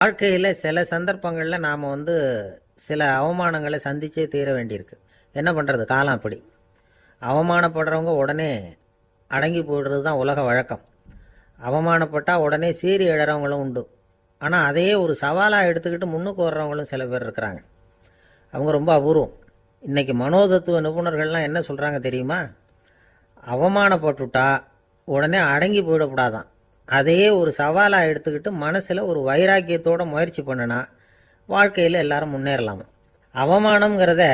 வாழ்க்கையில் சில சந்தர்ப்பங்களில் நாம் சில அவமானங்களை சந்திச்சே தீர வேண்டியிருக்கு. என்ன பண்ணுறது, காலம் அப்படி. அவமானப்படுறவங்க உடனே அடங்கி போயிடுறது தான் உலக வழக்கம். அவமானப்பட்டால் உடனே சீறி எழறவங்களும் உண்டு. ஆனால் அதையே ஒரு சவாலாக எடுத்துக்கிட்டு முன்னுக்கு வர்றவங்களும் சில பேர் இருக்கிறாங்க. அவங்க ரொம்ப அபூர்வம். இன்றைக்கி மனோதத்துவ நிபுணர்கள்லாம் என்ன சொல்கிறாங்க தெரியுமா? அவமானப்பட்டுட்டா உடனே அடங்கி போயிடக்கூடாதான். அதையே ஒரு சவாலாக எடுத்துக்கிட்டு மனசில் ஒரு வைராக்கியத்தோடு முயற்சி பண்ணினா வாழ்க்கையில் எல்லாரும் முன்னேறலாமா. அவமானங்கிறத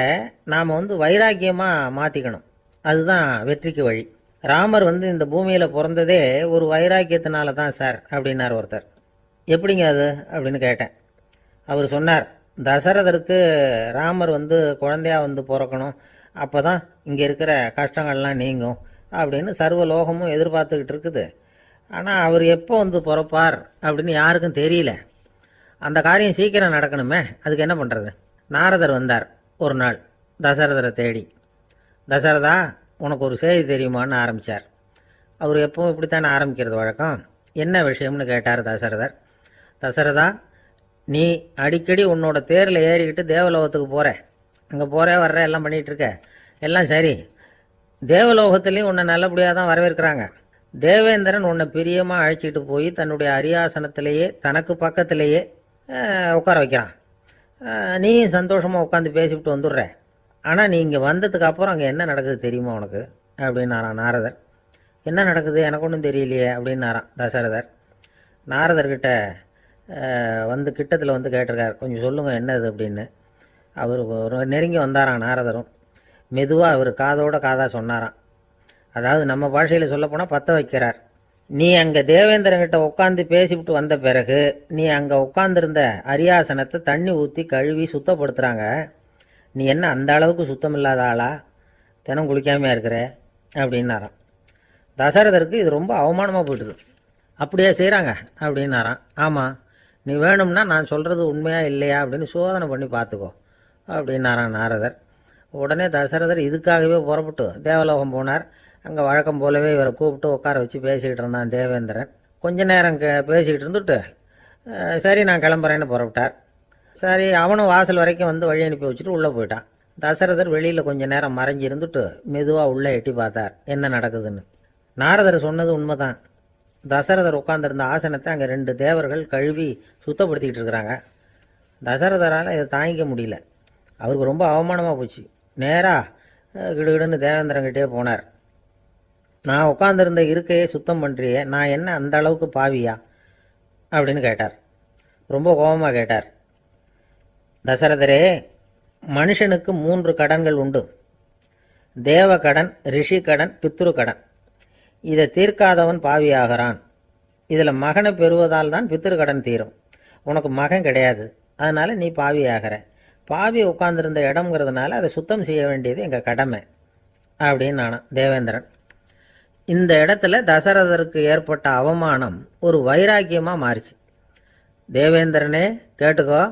நாம் வைராக்கியமாக மாற்றிக்கணும். அதுதான் வெற்றிக்கு வழி. ராமர் இந்த பூமியில் பிறந்ததே ஒரு வைராக்கியத்தினால தான் சார் அப்படின்னார் ஒருத்தர். எப்படிங்க அது அப்படின்னு கேட்டேன். அவர் சொன்னார், தசரதருக்கு ராமர் குழந்தையா பிறக்கணும், அப்போ தான் இங்கே இருக்கிற கஷ்டங்கள்லாம் நீங்கும் அப்படின்னு சர்வ லோகமும் எதிர்பார்த்துக்கிட்டு இருக்குது. ஆனால் அவர் எப்போ பிறப்பார் அப்படின்னு யாருக்கும் தெரியல. அந்த காரியம் சீக்கிரம் நடக்கணுமே, அதுக்கு என்ன பண்ணுறது? நாரதர் வந்தார் ஒரு நாள் தசரதரை தேடி. தசரதா, உனக்கு ஒரு செய்தி தெரியுமான்னு ஆரம்பித்தார். அவர் எப்பவும் இப்படித்தானே ஆரம்பிக்கிறது வழக்கம். என்ன விஷயம்னு கேட்டார் தசரதர். தசரதா, நீ அடிக்கடி உன்னோட தேரில் ஏறிக்கிட்டு தேவலோகத்துக்கு போகிற, அங்கே போகிற வர்ற எல்லாம் பண்ணிகிட்ருக்க, எல்லாம் சரி. தேவலோகத்துலேயும் உன்னை நல்லபடியாக தான் வரவேற்கிறாங்க. தேவேந்திரன் உன்னை பிரியமாக அழைச்சிட்டு போய் தன்னுடைய அரியாசனத்திலேயே தனக்கு பக்கத்திலேயே உட்கார வைக்கிறான். நீயும் சந்தோஷமாக உட்காந்து பேசிவிட்டு வந்துடுற. ஆனால் நீ இங்கே வந்ததுக்கு அப்புறம் அங்கே என்ன நடக்குது தெரியுமா உனக்கு அப்படின்னாரான் நாரதர். என்ன நடக்குது எனக்கு ஒன்றும் தெரியலையே அப்படின்னாரான் தசரதர். நாரதர்கிட்ட கிட்டத்தில் கேட்டிருக்கார், கொஞ்சம் சொல்லுங்கள் என்னது அப்படின்னு. அவர் நெருங்கி வந்தாரான் நாரதரும். மெதுவாக அவர் காதோட காதாக சொன்னாரான். அதாவது நம்ம பாஷையில் சொல்லப்போனால் பற்ற வைக்கிறார். நீ அங்கே தேவேந்திரங்கிட்ட உட்காந்து பேசிவிட்டு வந்த பிறகு நீ அங்கே உட்காந்துருந்த அரியாசனத்தை தண்ணி ஊற்றி கழுவி சுத்தப்படுத்துகிறாங்க. நீ என்ன அந்த அளவுக்கு சுத்தம் இல்லாத ஆளா? தினம் குளிக்காமையாக இருக்கிற அப்படின்னாராம். தசரதருக்கு இது ரொம்ப அவமானமாக போயிட்டுது. அப்படியே செய்கிறாங்க அப்படின்னாராம். ஆமாம், நீ வேணும்னா நான் சொல்கிறது உண்மையா இல்லையா அப்படின்னு சோதனை பண்ணி பார்த்துக்கோ அப்படின்னாரான் நாரதர். உடனே தசரதர் இதுக்காகவே புறப்பட்டு தேவலோகம் போனார். அங்கே வழக்கம் போலவே இவரை கூப்பிட்டு உட்கார வச்சு பேசிக்கிட்டு இருந்தான் தேவேந்திரன். கொஞ்ச நேரம் பேசிக்கிட்டு இருந்துட்டு சரி நான் கிளம்புறேன்னு புறப்பட்டார். சரி, அவனும் வாசல் வரைக்கும் வழி அனுப்பி வச்சுட்டு உள்ளே போயிட்டான். தசரதர் வெளியில் கொஞ்ச நேரம் மறைஞ்சி இருந்துட்டு மெதுவாக உள்ளே எட்டி பார்த்தார் என்ன நடக்குதுன்னு. நாரதர் சொன்னது உண்மைதான். தசரதர் உட்காந்துருந்த ஆசனத்தை அங்கே 2 தேவர்கள் கழுவி சுத்தப்படுத்திக்கிட்டு இருக்கிறாங்க. தசரதரால் இதை தாங்கிக்க முடியல. அவருக்கு ரொம்ப அவமானமாக போச்சு. நேராக கிடுகிடுன்னு தேவேந்திரங்கிட்டே போனார். நான் உட்காந்துருந்த இருக்கையே சுத்தம் பண்ணுறியே, நான் என்ன அந்த அளவுக்கு பாவியா அப்படின்னு கேட்டார். ரொம்ப கோபமாக கேட்டார். தசரதரே, மனுஷனுக்கு 3 கடன்கள் உண்டு. தேவ கடன், ரிஷி கடன், பித்ரு கடன். இதை தீர்க்காதவன் பாவியாகிறான். இதில் மகனை பெறுவதால் தான் பித்ரு கடன் தீரும். உனக்கு மகன் கிடையாது, அதனால் நீ பாவியாகிற. பாவி உட்காந்துருந்த இடம்ங்கிறதுனால அதை சுத்தம் செய்ய வேண்டியது எங்கள் கடமை அப்படின்னு நானும் தேவேந்திரன். இந்த இடத்துல தசரதருக்கு ஏற்பட்ட அவமானம் ஒரு வைராக்கியமாக மாறிச்சு. தேவேந்திரனே கேட்டுக்கோ,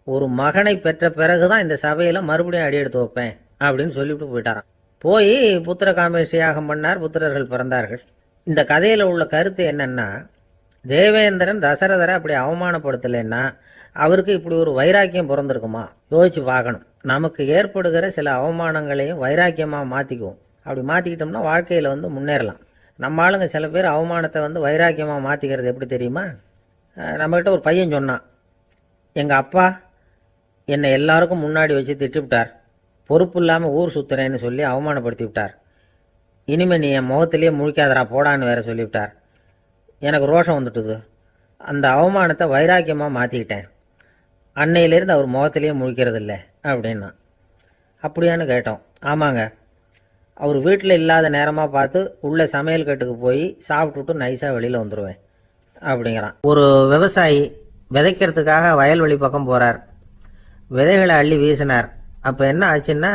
ஒரு மகனை பெற்ற பிறகு தான் இந்த சபையில் மறுபடியும் அடி எடுத்து வைப்பேன் அப்படின்னு சொல்லிவிட்டு போயிட்டாரான். போய் புத்திர காமேஷ் யாகம் பண்ணார். புத்திரர்கள் பிறந்தார்கள். இந்த கதையில் உள்ள கருத்து என்னன்னா, தேவேந்திரன் தசரதரை அப்படி அவமானப்படுத்தலைன்னா அவருக்கு இப்படி ஒரு வைராக்கியம் பிறந்திருக்குமா? யோசிச்சு பார்க்கணும். நமக்கு ஏற்படுகிற சில அவமானங்களையும் வைராக்கியமாக மாற்றிக்குவோம். அப்படி மாற்றிக்கிட்டோம்னா வாழ்க்கையில் முன்னேறலாம். நம்ம ஆளுங்க சில பேர் அவமானத்தை வைராக்கியமாக மாற்றிக்கிறது எப்படி தெரியுமா? நம்மகிட்ட ஒரு பையன் சொன்னான், எங்கள் அப்பா என்னை எல்லாருக்கும் முன்னாடி வச்சு திட்டிவிட்டார், பொறுப்பு இல்லாமல் ஊர் சுற்றுறேன்னு சொல்லி அவமானப்படுத்தி விட்டார். இனிமேல் நீ என் முகத்திலேயே முழிக்காதரா போடான்னு வேற சொல்லிவிட்டார். எனக்கு ரோஷம் வந்துட்டுது. அந்த அவமானத்தை வைராக்கியமாக மாற்றிக்கிட்டேன். அன்னையிலேருந்து அவர் முகத்திலேயே முழிக்கிறது இல்லை அப்படின்னா. அப்படியான்னு கேட்டோம். ஆமாங்க, அவர் வீட்டில் இல்லாத நேரமாக பார்த்து உள்ள சமையல் கட்டுக்கு போய் சாப்பிட்டுட்டு நைஸாக வெளியில் வந்துடுவேன் அப்படிங்கிறான். ஒரு விவசாயி விதைக்கிறதுக்காக வயல்வெளி பக்கம் போகிறார். விதைகளை அள்ளி வீசினார். அப்போ என்ன ஆச்சுன்னா,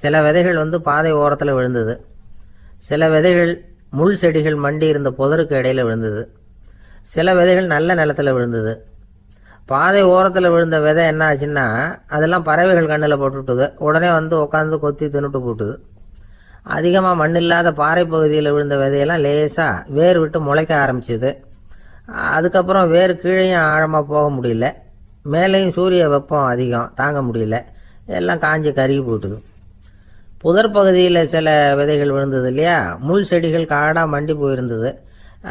சில விதைகள் பாதை ஓரத்தில் விழுந்தது. சில விதைகள் முள் செடிகள் மண்டி இருந்த புதருக்கு இடையில் விழுந்தது. சில விதைகள் நல்ல நிலத்தில் விழுந்தது. பாதை ஓரத்தில் விழுந்த விதை என்ன ஆச்சுன்னா, அதெல்லாம் பறவைகள் கண்ணில் போட்டுவிட்டுது. உடனே உட்காந்து கொத்தி தின்னுட்டு போட்டுது. அதிகமாக மண் இல்லாத பாறை பகுதியில் விழுந்த விதையெல்லாம் லேசாக வேர் விட்டு முளைக்க ஆரம்பிச்சுது. அதுக்கப்புறம் வேறு கீழேயும் ஆழமாக போக முடியல, மேலேயும் சூரிய வெப்பம் அதிகம் தாங்க முடியல, எல்லாம் காஞ்சி கருகி போட்டுது. புதர் பகுதியில் சில விதைகள் விழுந்தது இல்லையா, முள் செடிகள் காடாக மண்டி போயிருந்தது.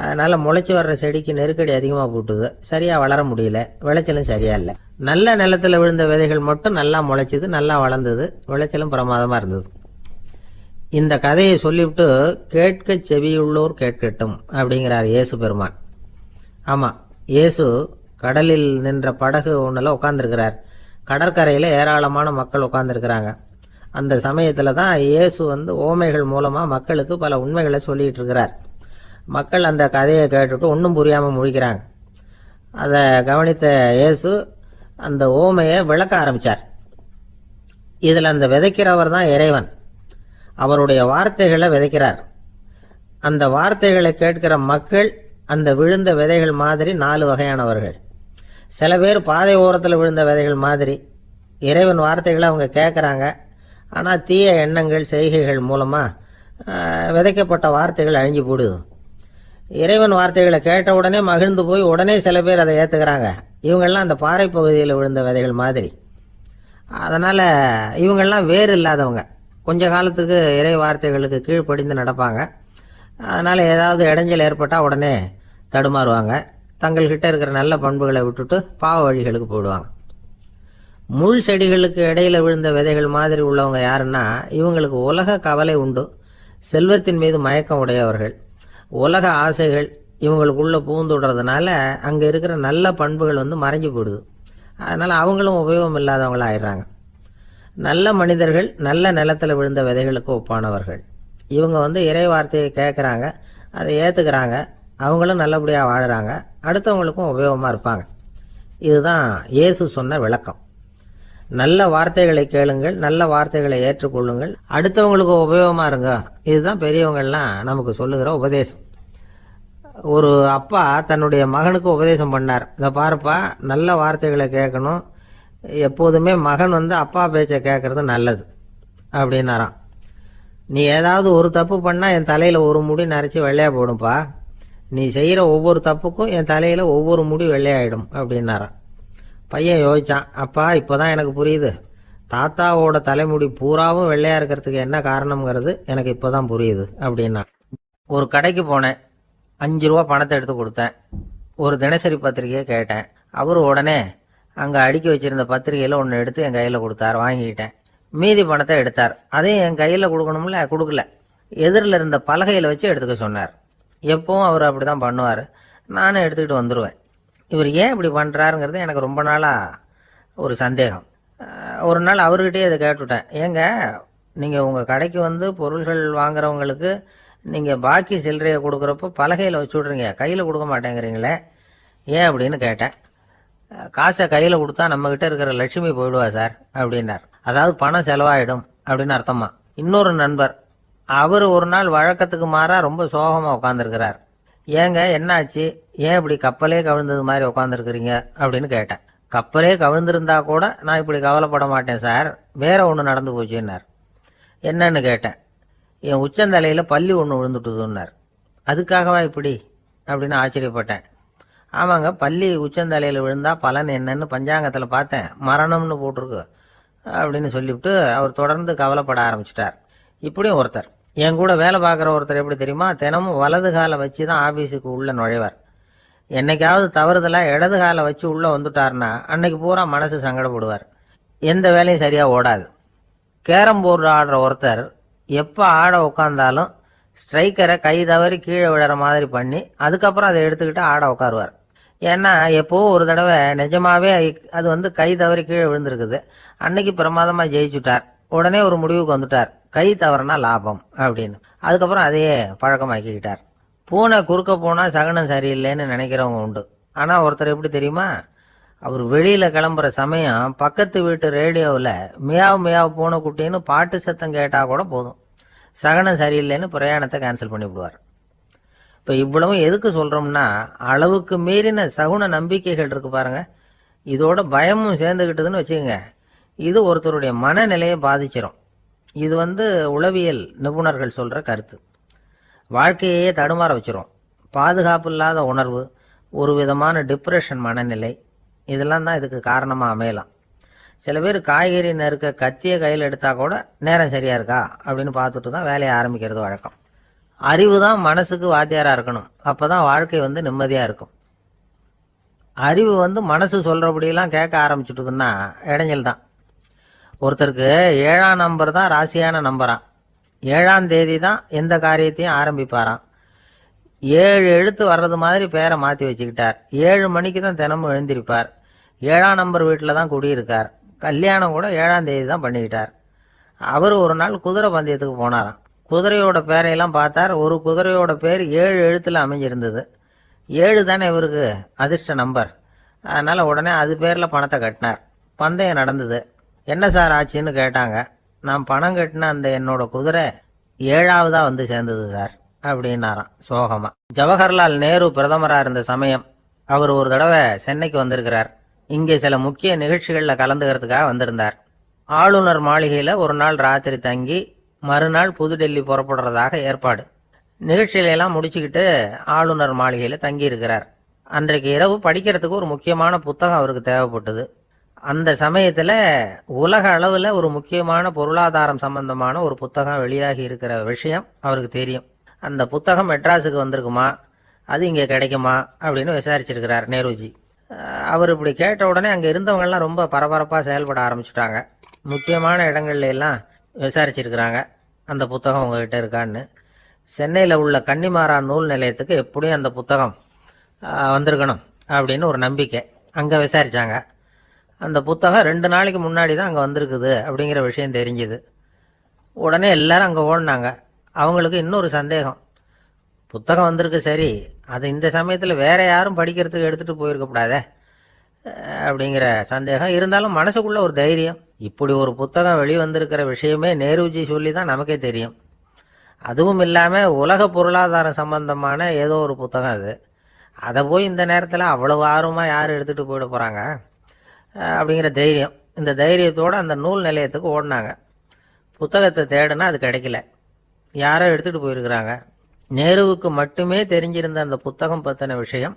அதனால் முளைச்சி வர்ற செடிக்கு நெருக்கடி அதிகமாக போட்டுது, சரியாக வளர முடியல, விளைச்சலும் சரியா இல்லை. நல்ல நிலத்தில் விழுந்த விதைகள் மட்டும் நல்லா முளைச்சிது, நல்லா வளர்ந்தது, விளைச்சலும் பிரமாதமாக இருந்தது. இந்த கதையை சொல்லிவிட்டு கேட்க செவியுள்ளோர் கேட்கட்டும் அப்படிங்கிறார் இயேசு பெருமான். ஆமாம், இயேசு கடலில் நின்ற படகு ஒன்றில் உட்காந்துருக்கிறார். கடற்கரையில் ஏராளமான மக்கள் உட்காந்துருக்கிறாங்க. அந்த சமயத்தில் தான் இயேசு ஓமைகள் மூலமாக மக்களுக்கு பல உண்மைகளை சொல்லிகிட்டு இருக்கிறார். மக்கள் அந்த கதையை கேட்டுட்டு ஒன்றும் புரியாமல் முழிக்கிறாங்க. அதை கவனித்த இயேசு அந்த ஓமையை விளக்க ஆரம்பித்தார். இதில் அந்த விதைக்கிறவர் தான் இறைவன். அவருடைய வார்த்தைகளை விதைக்கிறார். அந்த வார்த்தைகளை கேட்கிற மக்கள் அந்த விழுந்த விதைகள் மாதிரி 4 வகையானவர்கள். சில பேர் பாதை ஓரத்தில் விழுந்த விதைகள் மாதிரி. இறைவன் வார்த்தைகளை அவங்க கேட்குறாங்க, ஆனால் தீய எண்ணங்கள் செய்கைகள் மூலமாக விதைக்கப்பட்ட வார்த்தைகள் அழிஞ்சு போடுது. இறைவன் வார்த்தைகளை கேட்ட உடனே மகிழ்ந்து போய் உடனே சில பேர் அதை ஏற்றுக்கிறாங்க. இவங்கெல்லாம் அந்த பாறை பகுதியில் விழுந்த விதைகள் மாதிரி. அதனால் இவங்கெல்லாம் வேறு இல்லாதவங்க, கொஞ்ச காலத்துக்கு இறை வார்த்தைகளுக்கு கீழ்ப்படிந்து நடப்பாங்க. அதனால் ஏதாவது இடைஞ்சல் ஏற்பட்டால் உடனே தடுமாறுவாங்க, தங்கள்கிட்ட இருக்கிற நல்ல பண்புகளை விட்டுட்டு பாவ வழிகளுக்கு போயிடுவாங்க. முள் செடிகளுக்கு இடையில விழுந்த விதைகள் மாதிரி உள்ளவங்க யாருன்னா, இவங்களுக்கு உலக கவலை உண்டு, செல்வத்தின் மீது மயக்கம் உடையவர்கள். உலக ஆசைகள் இவங்களுக்குள்ள பூந்துடுறதுனால அங்கே இருக்கிற நல்ல பண்புகள் மறைஞ்சு போயிடுது. அதனால் அவங்களும் உபயோகம் இல்லாதவங்களா ஆயிடுறாங்க. நல்ல மனிதர்கள் நல்ல நிலத்தில் விழுந்த விதைகளுக்கு ஒப்பானவர்கள். இவங்க இறை வார்த்தையை கேட்குறாங்க, அதை ஏற்றுக்கிறாங்க, அவங்களும் நல்லபடியாக வாழுறாங்க, அடுத்தவங்களுக்கும் உபயோகமாக இருப்பாங்க. இதுதான் இயேசு சொன்ன விளக்கம். நல்ல வார்த்தைகளை கேளுங்கள், நல்ல வார்த்தைகளை ஏற்றுக்கொள்ளுங்கள், அடுத்தவங்களுக்கு உபயோகமாக இருங்க. இதுதான் பெரியவங்கள்லாம் நமக்கு சொல்லுகிற உபதேசம். ஒரு அப்பா தன்னுடைய மகனுக்கு உபதேசம் பண்ணார். இதை பாருப்பா, நல்ல வார்த்தைகளை கேட்கணும், எப்போதுமே மகன் அப்பா பேச்சை கேட்கறது நல்லது அப்படின்னாராம். நீ ஏதாவது ஒரு தப்பு பண்ணால் என் தலையில் ஒரு முடி நரைச்சி வெள்ளையா போடும்பா, நீ செய்கிற ஒவ்வொரு தப்புக்கும் என் தலையில் ஒவ்வொரு முடி வெள்ளையாயிடும் அப்படின்னாராம். பையன் யோசிச்சான், அப்பா இப்போதான் எனக்கு புரியுது, தாத்தாவோட தலைமுடி பூராவும் வெள்ளையா இருக்கிறதுக்கு என்ன காரணம்ங்கிறது எனக்கு இப்போதான் புரியுது அப்படின்னா. ஒரு கடைக்கு போனேன், 5 ரூபா பணத்தை எடுத்து கொடுத்தேன். ஒரு தினசரி பத்திரிகையை கேட்டேன். அவர் உடனே அங்கே அடுக்கி வச்சிருந்த பத்திரிகையில் ஒன்று எடுத்து என் கையில் கொடுத்தார், வாங்கிக்கிட்டேன். மீதி பணத்தை எடுத்தார், அதையும் என் கையில் கொடுக்கணும்ல, கொடுக்கல. எதிரில் இருந்த பலகையில் வச்சு எடுத்துக்க சொன்னார். எப்பவும் அவர் அப்படி தான் பண்ணுவார், நானும் எடுத்துக்கிட்டு வந்துடுவேன். இவர் ஏன் இப்படி பண்ணுறாருங்கிறது எனக்கு ரொம்ப நாளாக ஒரு சந்தேகம். ஒரு நாள் அவர்கிட்டயே அதை கேட்டுவிட்டேன், ஏங்க நீங்கள் உங்கள் கடைக்கு பொருள்கள் வாங்குறவங்களுக்கு நீங்கள் பாக்கி சில்லறையை கொடுக்குறப்போ பலகையில் வச்சு விட்றீங்க, கையில் கொடுக்க மாட்டேங்கிறீங்களே, ஏன் அப்படின்னு கேட்டேன். காசை கையில் கொடுத்தா நம்மக்கிட்ட இருக்கிற லட்சுமி போயிடுவா சார் அப்படின்னார். அதாவது பணம் செலவாயிடும் அப்படின்னு அர்த்தமா. இன்னொரு நண்பர், அவர் ஒரு நாள் வழக்கத்துக்கு மாறா ரொம்ப சோகமாக உட்காந்துருக்கிறார். ஏங்க என்னாச்சு, ஏன் இப்படி கப்பலே கவிழ்ந்தது மாதிரி உட்காந்துருக்குறீங்க அப்படின்னு கேட்டேன். கப்பலே கவிழ்ந்திருந்தா கூட நான் இப்படி கவலைப்பட மாட்டேன் சார், வேற ஒன்று நடந்து போச்சுன்னார். என்னன்னு கேட்டேன். என் உச்சந்தலையில் பள்ளி ஒன்று விழுந்துட்டுதுன்னார். அதுக்காகவா இப்படி அப்படின்னு ஆச்சரியப்பட்டேன். ஆமாங்க, பள்ளி உச்சந்தலையில் விழுந்தா பலன் என்னன்னு பஞ்சாங்கத்தில் பார்த்தேன், மரணம்னு போட்டிருக்கு அப்படின்னு சொல்லிவிட்டு அவர் தொடர்ந்து கவலைப்பட ஆரம்பிச்சிட்டார். இப்படியும் ஒருத்தர், என் கூட வேலை பார்க்குற ஒருத்தர் எப்படி தெரியுமா, தினமும் வலது காலை வச்சு தான் ஆஃபீஸுக்கு உள்ளே நுழைவார். என்னைக்காவது தவறுதலாக இடது காலை வச்சு உள்ளே வந்துட்டார்னா அன்னைக்கு பூரா மனசு சங்கடப்படுவார், எந்த வேலையும் சரியாக ஓடாது. கேரம் போர்டு ஆடுற ஒருத்தர் எப்போ ஆட உட்காந்தாலும் ஸ்ட்ரைக்கரை கை தவறி கீழே விழுற மாதிரி பண்ணி அதுக்கப்புறம் அதை எடுத்துக்கிட்டு ஆட உட்காருவார். ஏன்னா எப்போ ஒரு தடவை நிஜமாவே அது கை தவறி கீழே விழுந்திருக்குது, அன்னைக்கு பிரமாதமாக ஜெயிச்சுட்டார். உடனே ஒரு முடிவுக்கு வந்துட்டார், கை தவறுனா லாபம் அப்படின்னு. அதுக்கப்புறம் அதையே பழக்கமாக்கிக்கிட்டார். பூனை குறுக்க போனால் சகனம் சரியில்லைன்னு நினைக்கிறவங்க உண்டு. ஆனால் ஒருத்தர் எப்படி தெரியுமா, அவர் வெளியில் கிளம்புற சமயம் பக்கத்து வீட்டு ரேடியோவில் மியாவ் மியாவ் பூனை குட்டின்னு பாட்டு சத்தம் கேட்டால் கூட போதும், சகனம் சரியில்லைன்னு பிரயாணத்தை கேன்சல் பண்ணிவிடுவார். இப்போ இவ்வளவும் எதுக்கு சொல்கிறோம்னா, அளவுக்கு மீறின சகுன நம்பிக்கைகள் இருக்கு பாருங்க, இதோட பயமும் சேர்ந்துக்கிட்டதுன்னு வச்சுக்கோங்க, இது ஒருத்தருடைய மனநிலையை பாதிச்சிடும். இது உளவியல் நிபுணர்கள் சொல்கிற கருத்து. வாழ்க்கையே தடுமாற வச்சிரும். பாதுகாப்பு இல்லாத உணர்வு, ஒரு விதமான டிப்ரெஷன் மனநிலை, இதெல்லாம் தான் இதுக்கு காரணமாக அமையலாம். சில பேர் காய்கறி நறுக்க கத்தியை கையில் எடுத்தால் கூட நேரம் சரியாக இருக்கா அப்படின்னு பார்த்துட்டு தான் வேலையை ஆரம்பிக்கிறது வழக்கம். அறிவு தான் மனசுக்கு வாத்தியாராக இருக்கணும். அப்போ தான் வாழ்க்கை நிம்மதியாக இருக்கும். அறிவு மனசு சொல்கிறபடியெல்லாம் கேட்க ஆரம்பிச்சுட்டுதுன்னா இடைஞ்சல் தான். ஒருத்தருக்கு 7ஆம் நம்பர் தான் ராசியான நம்பரான். 7ஆம் தேதி தான் எந்த காரியத்தையும் ஆரம்பிப்பாராம். 7 எழுத்து வர்றது மாதிரி பேரை மாற்றி வச்சுக்கிட்டார். 7 மணிக்கு தான் தினமும் எழுந்திருப்பார். 7ஆம் நம்பர் வீட்டில் தான் குடியிருக்கார். கல்யாணம் கூட 7ஆம் தேதி தான் பண்ணிக்கிட்டார். அவர் ஒரு நாள் குதிரை பந்தயத்துக்கு போனாராம். குதிரையோட பேரையெல்லாம் பார்த்தார். ஒரு குதிரையோட பேர் 7 எழுத்தில் அமைஞ்சிருந்தது. 7 தானே இவருக்கு அதிர்ஷ்ட நம்பர். அதனால் உடனே அது பேரில் பணத்தை கட்டினார். பந்தயம் நடந்தது. என்ன சார் ஆச்சுன்னு கேட்டாங்க. நான் பணம் கட்டின அந்த என்னோட குதிரை 7ஆவதாக சேர்ந்தது சார் அப்படின்னாராம் சோகமா. ஜவஹர்லால் நேரு பிரதமராக இருந்த சமயம் அவர் ஒரு தடவை சென்னைக்கு வந்திருக்கிறார். இங்கே சில முக்கிய நிகழ்ச்சிகளில் கலந்துக்கிறதுக்காக வந்திருந்தார். ஆளுநர் மாளிகையில் ஒரு நாள் ராத்திரி தங்கி மறுநாள் புதுடெல்லி புறப்படுறதாக ஏற்பாடு. நிகழ்ச்சியிலெல்லாம் முடிச்சுக்கிட்டு ஆளுநர் மாளிகையில் தங்கி இருக்கிறார். அன்றைக்கு இரவு படிக்கிறதுக்கு ஒரு முக்கியமான புத்தகம் அவருக்கு தேவைப்பட்டது. அந்த சமயத்தில் உலக அளவில் ஒரு முக்கியமான பொருளாதாரம் சம்பந்தமான ஒரு புத்தகம் வெளியாகி இருக்கிற விஷயம் அவருக்கு தெரியும். அந்த புத்தகம் மெட்ராஸுக்கு வந்திருக்குமா, அது இங்கே கிடைக்குமா அப்படின்னு விசாரிச்சிருக்கிறார் நேருஜி. அவர் இப்படி கேட்ட உடனே அங்கே இருந்தவங்கெல்லாம் ரொம்ப பரபரப்பாக செயல்பட ஆரம்பிச்சுட்டாங்க. முக்கியமான இடங்கள்ல எல்லாம் விசாரிச்சிருக்கிறாங்க அந்த புத்தகம் உங்ககிட்ட இருக்கான்னு. சென்னையில் உள்ள கன்னிமாரா நூல் நிலையத்துக்கு எப்படியும் அந்த புத்தகம் வந்திருக்கணும் அப்படின்னு ஒரு நம்பிக்கை. அங்கே விசாரித்தாங்க. அந்த புத்தகம் 2 நாளைக்கு முன்னாடி தான் அங்கே வந்திருக்குது அப்படிங்கிற விஷயம் தெரிஞ்சுது. உடனே எல்லாரும் அங்கே ஓடினாங்க. அவங்களுக்கு இன்னொரு சந்தேகம். புத்தகம் வந்திருக்கு சரி, அது இந்த சமயத்தில் வேற யாரும் படிக்கிறதுக்கு எடுத்துகிட்டு போயிருக்கக்கூடாதே அப்படிங்கிற சந்தேகம் இருந்தாலும் மனசுக்குள்ள ஒரு தைரியம். இப்படி ஒரு புத்தகம் வெளிவந்திருக்கிற விஷயமே நேருஜி சொல்லி தான் நமக்கே தெரியும். அதுவும் இல்லாமல் உலக பொருளாதாரம் சம்பந்தமான ஏதோ ஒரு புத்தகம் அது. அதை போய் இந்த நேரத்தில் அவ்வளவு ஆர்வமாக யார் எடுத்துகிட்டு போயிட போகிறாங்க அப்படிங்கிற தைரியம். இந்த தைரியத்தோடு அந்த நூல் நிலையத்துக்கு ஓடினாங்க. புத்தகத்தை தேடினா அது கிடைக்கல. யாரோ எடுத்துகிட்டு போயிருக்கிறாங்க. நேருவுக்கு மட்டுமே தெரிஞ்சிருந்த அந்த புத்தகம் பற்றின விஷயம்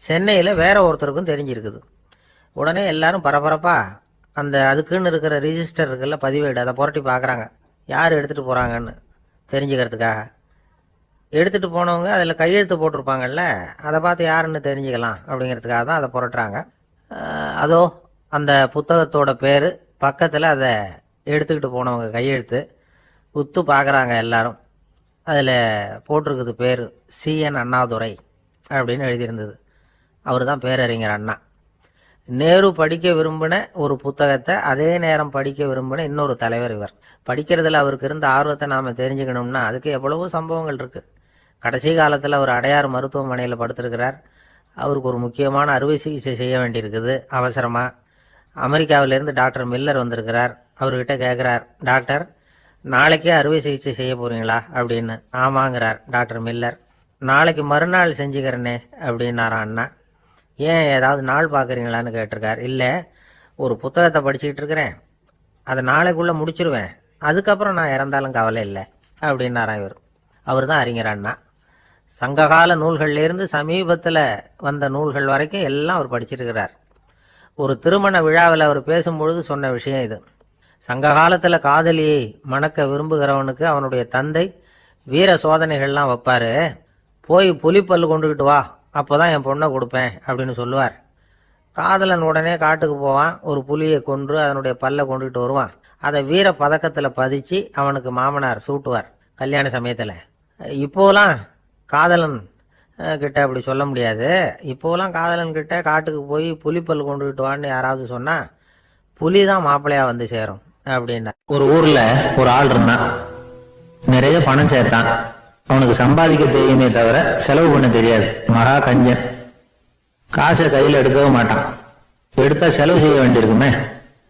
சென்னையில் வேற ஒருத்தருக்கும் தெரிஞ்சிருக்குது. உடனே எல்லாரும் பரபரப்பாக அந்த அதுக்குன்னு இருக்கிற ரிஜிஸ்டர் இருக்குல்ல, பதிவேடு, அதை புரட்டி பார்க்குறாங்க யார் எடுத்துகிட்டு போகிறாங்கன்னு தெரிஞ்சுக்கிறதுக்காக. எடுத்துகிட்டு போனவங்க அதில் கையெழுத்து போட்டிருப்பாங்கல்ல, அதை பார்த்து யாருன்னு தெரிஞ்சுக்கலாம் அப்படிங்கிறதுக்காக தான் அதை புரட்டுறாங்க. அதோ அந்த புத்தகத்தோட பேர் பக்கத்தில் அதை எடுத்துக்கிட்டு போனவங்க கையெழுத்து உத்து பார்க்குறாங்க எல்லாரும். அதில் போட்டிருக்குது பேர் CN அண்ணாதுரை அப்படின்னு எழுதியிருந்தது. அவர் தான் பேரறிஞர் அண்ணா. நேரு படிக்க விரும்பின ஒரு புத்தகத்தை அதே நேரம் படிக்க விரும்பின இன்னொரு தலைவர் இவர். படிக்கிறதுல அவருக்கு இருந்த ஆர்வத்தை நாம் தெரிஞ்சுக்கணும்னா அதுக்கு எவ்வளவோ சம்பவங்கள் இருக்குது. கடைசி காலத்தில் அவர் அடையாறு மருத்துவமனையில் படுத்திருக்கிறார். அவருக்கு ஒரு முக்கியமான அறுவை சிகிச்சை செய்ய வேண்டியிருக்குது அவசரமாக. அமெரிக்காவிலேருந்து டாக்டர் மில்லர் வந்திருக்கிறார். அவர்கிட்ட கேட்குறார், டாக்டர் நாளைக்கே அறுவை சிகிச்சை செய்ய போகிறீங்களா அப்படின்னு. ஆமாங்கிறார் டாக்டர் மில்லர். நாளைக்கு மறுநாள் செஞ்சுக்கிறேனே அப்படின்னாரான் அண்ணா. ஏன் ஏதாவது நாள் பார்க்குறீங்களான்னு கேட்டிருக்கார். இல்லை, ஒரு புத்தகத்தை படிச்சுக்கிட்டு இருக்கிறேன், அதை நாளைக்குள்ளே முடிச்சிருவேன், அதுக்கப்புறம் நான் இறந்தாலும் கவலை இல்லை அப்படின்னாரான் இவர். அவர் தான் அறிஞர் அண்ணா. சங்ககால நூல்கள்லேருந்து சமீபத்தில் வந்த நூல்கள் வரைக்கும் எல்லாம் அவர் படிச்சிருக்கிறார். ஒரு திருமண விழாவில் அவர் பேசும்பொழுது சொன்ன விஷயம் இது. சங்க காலத்தில் காதலியை மணக்க விரும்புகிறவனுக்கு அவனுடைய தந்தை வீர சோதனைகள்லாம் வைப்பார். போய் புலிப்பல்லு கொண்டுக்கிட்டு வா, அப்போ தான் என் பொண்ணை கொடுப்பேன் அப்படின்னு சொல்லுவார். காதலன் உடனே காட்டுக்கு போவான், ஒரு புலியை கொன்று அதனுடைய பல்லை கொண்டுகிட்டு வருவான். அதை வீர பதக்கத்தில் பதிச்சு அவனுக்கு மாமனார் சூட்டுவார் கல்யாண சமயத்தில். இப்போலாம் காதலன் கிட்ட அப்படி சொல்ல முடியாது. இப்போலாம் காதலன் கிட்ட காட்டுக்கு போய் புலிப்பல் கொண்டுகிட்டு வான்னு யாராவது சொன்னால் புலி தான் மாப்பிள்ளையா வந்து சேரும் அப்படின்னா. ஒரு ஊர்ல ஒரு ஆள் இருந்தான். நிறைய பணம் சேர்த்தான். அவனுக்கு சம்பாதிக்க தெரியுமே தவிர செலவு பண்ண தெரியாது. மகா கஞ்சன். காசை கையில் எடுக்கவே மாட்டான். எடுத்தா செலவு செய்ய வேண்டியிருக்குமே.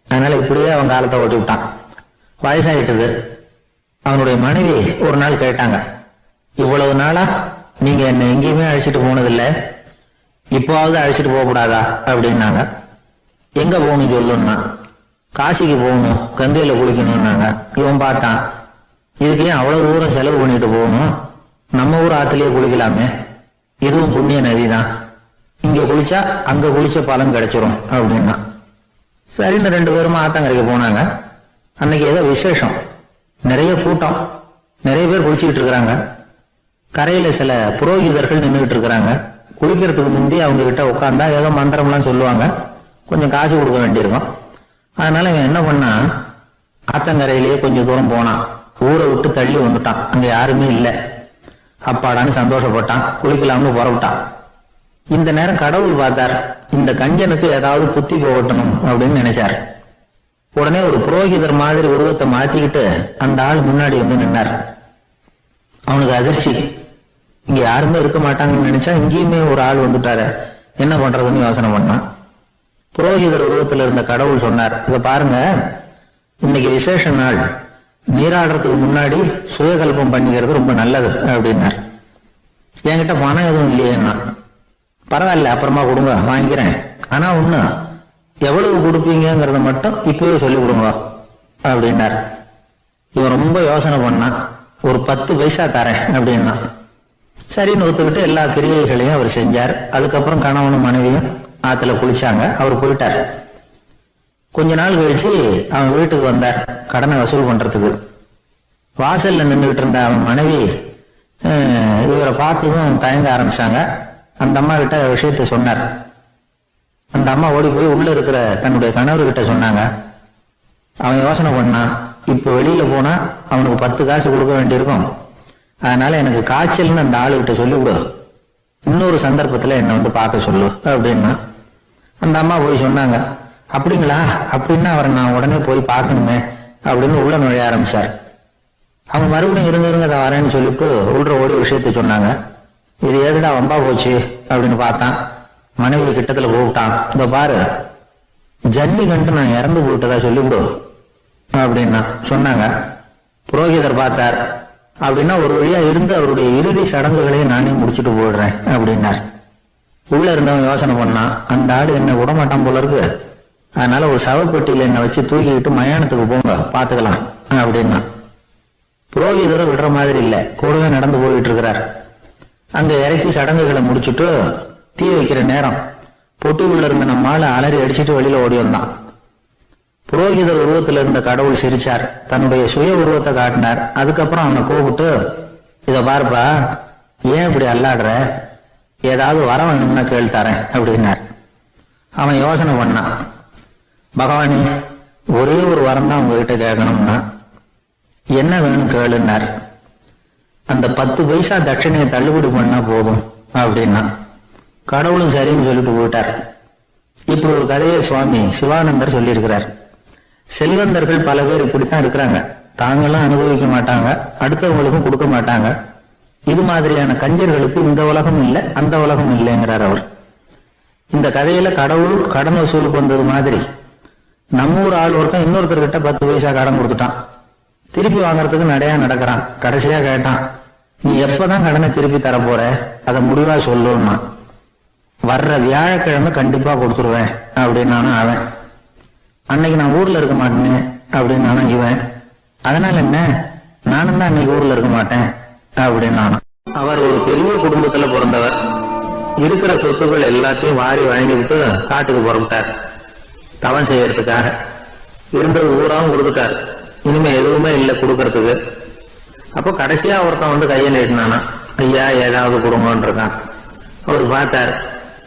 அதனால இப்படியே அவன் காலத்தை ஓட்டி விட்டான். வயசாயிட்டது. அவனுடைய மனைவி ஒரு நாள் கேட்டாங்க, இவ்வளவு நாளா நீங்க என்ன எங்கேயுமே அழைச்சிட்டு போனதில்லை, இப்போவாவது அழைச்சிட்டு போக கூடாதா அப்படின்னாங்க. எங்க போகணும் சொல்லுன்னா. காசிக்கு போகணும், கங்கையில குளிக்கணும்னாங்க. இவன் பார்த்தான், இதுக்கு ஏன் அவ்வளவு தூரம் செலவு பண்ணிட்டு போகணும், நம்ம ஊர் ஆத்திலேயே குளிக்கலாமே, இதுவும் புண்ணிய நதி தான், இங்க குளிச்சா அங்க குளிச்ச பலன் கிடைச்சிரும் அப்படின்னா. சரின்னு 2 பேரும் ஆத்தங்கரைக்கு போனாங்க. அன்னைக்கு ஏதோ விசேஷம், நிறைய கூட்டம், நிறைய பேர் குளிச்சுக்கிட்டு இருக்கிறாங்க. கரையில சில புரோகிதர்கள் நின்றுகிட்டு இருக்கிறாங்க. குளிக்கிறதுக்கு முந்தி அவங்க கிட்ட உட்காந்தா ஏதோ மந்திரம்லாம் சொல்லுவாங்க, கொஞ்சம் காசு கொடுக்க வேண்டியிருக்கும். அதனால இவன் என்ன பண்ணா, ஆத்தங்கரையிலேயே கொஞ்சம் தூரம் போனான். ஊரை விட்டு தள்ளி வந்துட்டான், அங்க யாருமே இல்லை. அப்பாடான்னு சந்தோஷப்பட்டான், குளிக்கலாம்னு புறப்பட்டான். இந்த நேரம் கடவுள் பார்த்தார், இந்த கஞ்சனுக்கு ஏதாவது புத்தி போகட்டணும் அப்படின்னு நினைச்சார். உடனே ஒரு புரோகிதர் மாதிரி உருவத்தை மாத்திக்கிட்டு அந்த ஆள் முன்னாடி வந்து நின்னார். அவனுக்கு அதிர்ச்சி, இங்க யாருமே இருக்க மாட்டாங்கன்னு நினைச்சா இங்கேயுமே ஒரு ஆள் வந்துட்டாரு, என்ன பண்றதுன்னு யோசனை பண்ணான். புரோகிதர் உருவத்தில் இருந்த கடவுள் சொன்னார், இத பாருங்க, இன்னைக்கு விசேஷ நாள், நீராடுறதுக்கு முன்னாடி சுயகல்பம் பண்ணிக்கிறது ரொம்ப நல்லது அப்படின்னார். என்கிட்ட பணம் எதுவும் இல்லையேன்னா, பரவாயில்ல அப்புறமா கொடுங்க வாங்கிக்கிறேன், ஆனா ஒண்ணு, எவ்வளவு கொடுப்பீங்கிறத மட்டும் இப்பவே சொல்லி கொடுங்க அப்படின்னார். இவன் ரொம்ப யோசனை பண்ணான், ஒரு 10 பைசா தரேன் அப்படின்னா. சரின்னு ஒத்துக்கிட்டு எல்லா கிரியைகளையும் அவர் செஞ்சார். அதுக்கப்புறம் கணவனும் மனைவியும் ஆத்துல குளிச்சாங்க. அவர் போயிட்டார். கொஞ்ச நாள் கழிச்சு அவன் வீட்டுக்கு வந்தார் கடனை வசூல் பண்றதுக்கு. வாசல்ல நின்றுகிட்டு இருந்த அவன் மனைவி இவரை பார்த்ததும் தயங்க ஆரம்பிச்சாங்க. அந்த அம்மா கிட்ட விஷயத்த சொன்னார். அந்த அம்மா ஓடி போய் உள்ள இருக்கிற தன்னுடைய கணவர்கிட்ட சொன்னாங்க. அவன் யோசனை பண்ணான், இப்ப வெளியில போனா அவனுக்கு 10 காசு கொடுக்க வேண்டியிருக்கும், அதனால எனக்கு காய்ச்சல்னு அந்த ஆளுகிட்ட சொல்லிவிடு, இன்னொரு சந்தர்ப்பத்துல என்னை வந்து பார்க்க சொல்லு அப்படின்னா. அந்த அம்மா போய் சொன்னாங்க. அப்படிங்களா, அப்படின்னா அவரை நான் உடனே போய் பார்க்கணுமே அப்படின்னு உள்ள நுழைய ஆரம்பிச்சார். அவங்க மறுபடியும் இருங்க அதை வரேன்னு சொல்லிட்டு உள்ள ஓடி விஷயத்த சொன்னாங்க. இது ஏதுடா வம்பா போச்சு அப்படின்னு பார்த்தான். மனைவி கிட்டத்துல கூப்பிட்டான், இந்த பாரு, ஜல்லி கண்டு நான் இறந்து போயிட்டதா சொல்லிவிடு அப்படின்னா சொன்னாங்க. புரோகிதர் பார்த்தார். அப்படின்னா ஒரு வழியா இருந்து அவருடைய இறுதி சடங்குகளையும் நானே முடிச்சுட்டு போயிடுறேன் அப்படின்னார். உள்ள இருந்தவன் யோசனை பண்ணான், அந்த ஆடு என்ன விடமாட்டான் போல இருக்கு, அதனால ஒரு சவப்பெட்டியில என்னை வச்சு தூக்கிக்கிட்டு மயானத்துக்கு போங்க பாத்துக்கலாம் அப்படின்னா. புரோகிதரும் விடுற மாதிரி இல்ல, கூடவே நடந்து போயிட்டு இருக்கிறார். அங்க இறக்கி சடங்குகளை முடிச்சுட்டு தீ வைக்கிற நேரம் பொட்டி உள்ள இருந்த நம்மால அலறி அடிச்சுட்டு வெளியில ஓடி வந்தான். புரோகிதர் உருவத்துல இருந்த கடவுள் சிரிச்சார், தன்னுடைய சுய உருவத்தை காட்டினார். அதுக்கப்புறம் அவனை கூப்பிட்டு, இத பாருப்பா, ஏன் இப்படி அல்லாடுற, ஏதாவது வர வேணும்னா கேள் தரேன் அப்படின்னார். அவன் யோசனை பண்ணான், பகவானே, ஒரே ஒரு வரம் தான் உங்ககிட்ட கேட்கணும்னா என்ன வேணும் கேளுன்னார். அந்த 10 பைசா தட்சணையை தள்ளுபடி பண்ணா போதும் அப்படின்னா. கடவுளும் சரின்னு சொல்லிட்டு போயிட்டார். இப்படி ஒரு கதையை சுவாமி சிவானந்தர் சொல்லியிருக்கிறார். செல்வந்தர்கள் பல பேர் இப்படித்தான் இருக்கிறாங்க, தாங்களும் அனுபவிக்க மாட்டாங்க, அடுத்தவங்களுக்கும் கொடுக்க மாட்டாங்க. இது மாதிரியான கஞ்சர்களுக்கு இந்த உலகம் இல்லை அந்த உலகம் இல்லைங்கிறார் அவர். இந்த கதையில கடவுள் கடன் வசூலுக்கு வந்தது மாதிரி நம்ம ஊர் ஆள் ஒருத்தன் இன்னொருத்தர்கிட்ட 10 பைசா கடன் கொடுத்துட்டான். திருப்பி வாங்கறதுக்கு நடையா நடக்கிறான். கடைசியா கேட்டான், நீ எப்பதான் கடனை திருப்பி தரப்போற, அதை முடிவா சொல்லுன்னா. வர்ற வியாழக்கிழமை கண்டிப்பா கொடுத்துருவேன் அப்படின்னானா அவன். அன்னைக்கு நான் ஊர்ல இருக்க மாட்டேனே அப்படின்னானா இவன். அதனால என்ன, நானும் தான் அன்னைக்கு ஊர்ல இருக்க மாட்டேன் அப்படின்னானா. அவர் ஒரு பெரிய குடும்பத்துல பிறந்தவர். இருக்கிற சொத்துக்கள் எல்லாத்தையும் வாரி வழங்கிவிட்டு காட்டுக்கு புறப்பட்டார் தவம் செய்யறதுக்காக. இருந்தது ஊராவும் கொடுத்துட்டார், இனிமே எதுவுமே இல்லை கொடுக்கறதுக்கு. அப்போ கடைசியா ஒருத்தன் வந்து கையை நீட்டினானா, ஐயா ஏதாவது கொடுங்கன்னு இருக்கான். அவர் பார்த்தார்,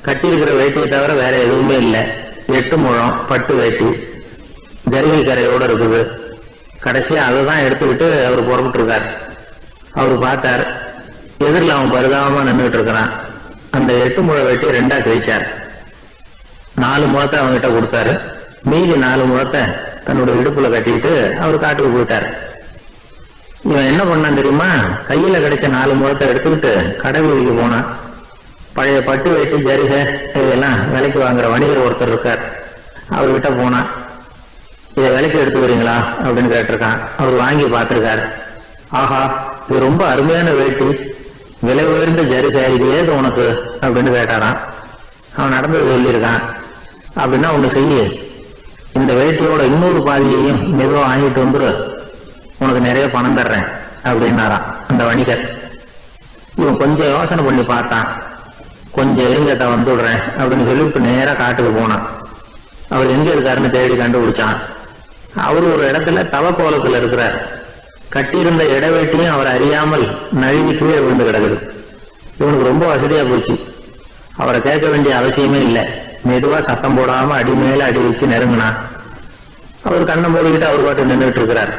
கட்டி இருக்கிற வேட்டியை தவிர வேற எதுவுமே இல்லை. 8 முழம் பட்டு வேட்டி ஜரிகை கரையோட இருக்குது. கடைசியா அதை தான் எடுத்துக்கிட்டு அவர் புறப்பட்டு இருக்கார். அவரு பார்த்தார், எதிரில் அவன் பரிதாபமா நின்றுட்டு இருக்கிறான். அந்த 8 முழ வேட்டி 2ஆ கிழிச்சார். 4 முழத்தை அவங்ககிட்ட கொடுத்தாரு. மீதி 4 முழத்தை தன்னுடைய இடுப்புல கட்டிக்கிட்டு அவர் காட்டுக்கு போயிட்டார். இவன் என்ன பண்ணான் தெரியுமா, கையில கிடைச்ச 4 முழத்தை எடுத்துக்கிட்டு கடை வீதிக்கு போனான். பழைய பட்டு வேட்டி ஜரிகை இதெல்லாம் விலைக்கு வாங்குற வணிகர் ஒருத்தர் இருக்கார், அவர்கிட்ட போனான். இதை விலைக்கு எடுத்துக்கிறீங்களா அப்படின்னு கேட்டிருக்கான். அவர் வாங்கி பார்த்திருக்காரு. ஆஹா, இது ரொம்ப அருமையான வேட்டி, விலை உயர்ந்த ஜரிகை, இது ஏது உனக்கு அப்படின்னு கேட்டாரான். அவன் நடந்தது சொல்லியிருக்கான். அப்படின்னா ஒண்ணு செய்ய, இந்த வேட்டியோட இன்னொரு பாதியையும் மெதுவா வாங்கிட்டு வந்துரு, உனக்கு நிறைய பணம் தர்றேன் அப்படின்னாரான் அந்த வணிகர். இவன் கொஞ்சம் யோசனை பண்ணி பார்த்தான். கொஞ்சம் இருங்கட்ட வந்துடுறேன் அப்படின்னு சொல்லி இப்ப நேரா காட்டுக்கு போனான். அவர் எங்க இருக்காருன்னு தேடி கண்டுபிடிச்சான். அவரு ஒரு இடத்துல தவக்கோலத்துல இருக்கிறார். கட்டியிருந்த இடவேட்டியும் அவர் அறியாமல் நழுவி கீழே விழுந்து கிடக்குது. இவனுக்கு ரொம்ப வசதியா போச்சு. அவரை கேட்க வேண்டிய அவசியமே இல்லை. மெதுவா சத்தம் போடாம அடி மேல அடி வச்சு நெருங்கினான். அவர் கண்ணை மூடிக்கிட்டு அவர் பாட்டு நின்றுட்டு இருக்கிறார்.